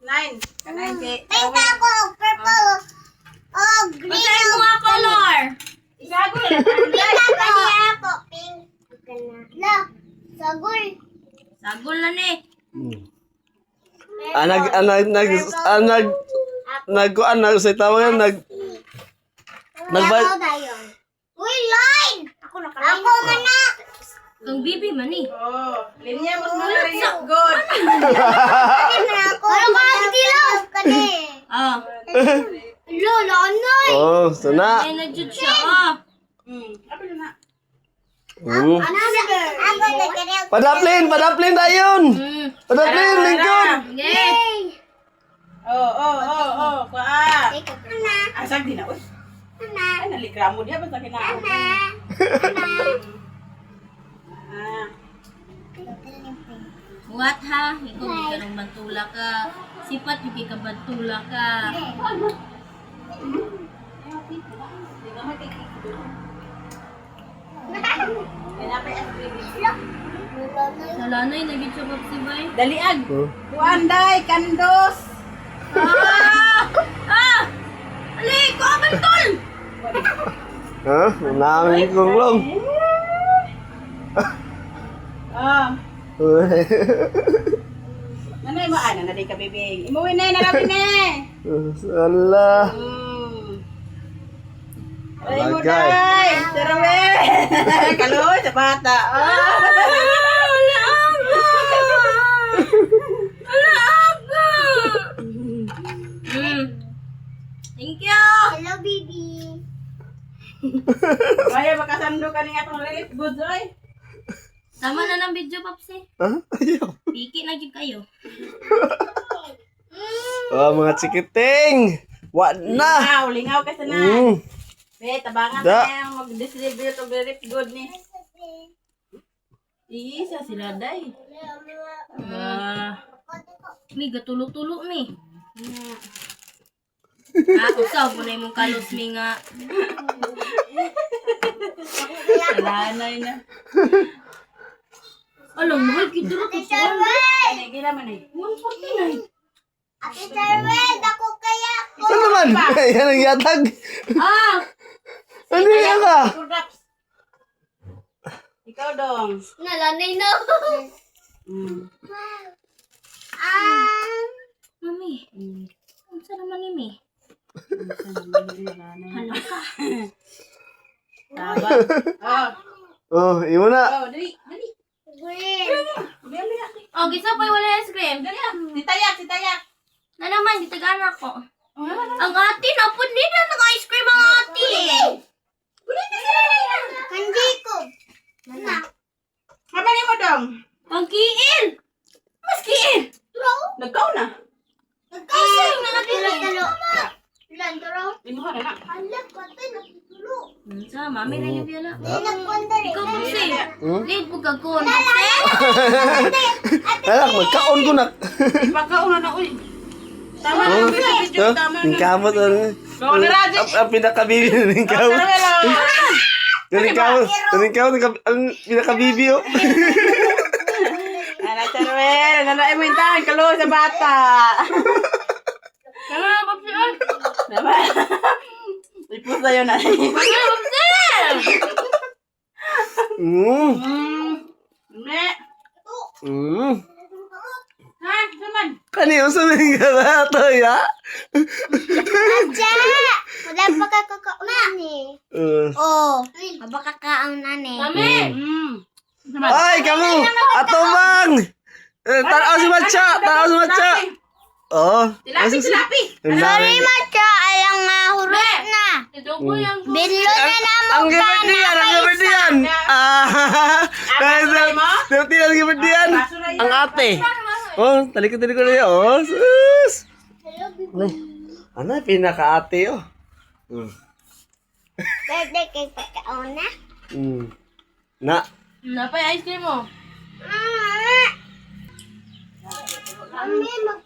9. Kanay si... Pinta ko, purple. Oh, green. Pagkain mo nga color. Isagol. Pinta ko. Kanya po, pink. La, sagol. Sagol na ni. Sa tawagan, Ako tayo. Uy, line! Ako nakaline. Ako mana. Ang bibi man ni. Oh, linya mo sa mga good. Ano ka nagdilaw? Kani. Ah. Lola, anoy. Oh, sana. Ay, na-judge siya. Ah. Apa na? Ako nagdilaw. Padaplin dayon. Padaplin, lingkod. Yay. Oh. Kuha. Ikaw na. Asag din na. Uy. Ana. Ay, nalikramo diya. Basta kinaan. Ana. Ah. What ha? Ikaw yung karong bantula ka. Sipat yung kikabantula ka. Salanay, naging siya pagsibay. Daliag. Kuanday, kandos. Ali, ko bantol! Ha? Namin kulong. Ah. Nanay mo ana na di ka bibing. Imuwi na narabi na. Salah. Ay mo Bagay. day. Tarawe. Kaloy sa bata. Thank you! Hello, baby. Maya makasando ka ni atong lilit good joy. Tama na ng video, Papsi. Ha? Ayaw. Piki na gyud kayo. Oh, mga chikiting. Wa na. Lingaw ka sana. Mm. Be, tabangan Da. na yung mag-distribute of the rip good ni. Isa sila day. Mi, gatulo-tulo mi. Usaw mo na yung kalos mi nga. Kalanay na. Alam mo, kidro ko Ate Charwell! Ano gila man eh. 149. Ate Charwell, ako kaya ko. Ano naman? Yan ang yatag. Ano yan ka? Kurdaps. Ikaw dong. Nalanay na. Mami, ang sarap naman ni mi. Hala ka. Tabang. Oh, iwan na. Oh, dali. Green. Dali. Oh, gisa pa wala ice cream. Dali. Si Tayak. Na naman, gitagaan ako. Ang ate, napun din na ng ice cream ang ate. Kanji ko. Na. Mabali mo dong. Ang kiin. Mas kiin. Nagkaw na. Nagkasay na natulog. Lantaro. Limuha na na. Alak, patay natutulog. Sa mami na yung piyala. Nagkwanda rin. Ikaw po si. Lead po ka ko. Anak, magkaon ko na. Ipagkauna na uy. Tama na yung video. Tama Yung na. kamot. Gawa ni Raji. Ang pinakabibi na yung kamot. Yung kamot, ang pinakabibi oh. Ala, Charwell. Nalain mo yung tahan. Kalo sa bata. Ano na, Papsi? Diba? Ipos na yun na. Ne. Ha? Saman. Kaniyo sabihin ka na ito, ya? Aja! Wala pa kakakaon ni. Oh. Aba kakaon na ni. Mami! Saman. Ay, kamu! Atubang! Tanaw si Matcha! Oh. Tilapi. Sorry, Macha. Alang nga hurot na. Ito po yung... Binlo na Ang naman ka gibid na. diyan! Baso mo? Dirty ang gibid diyan! Baso na yun. Ang ate! Oh, talikod na yun. Oh, sus! Ano, pinaka-ate, oh. Pwede kay pagkaon na. Na. Napay ice cream mo. Mami, mag...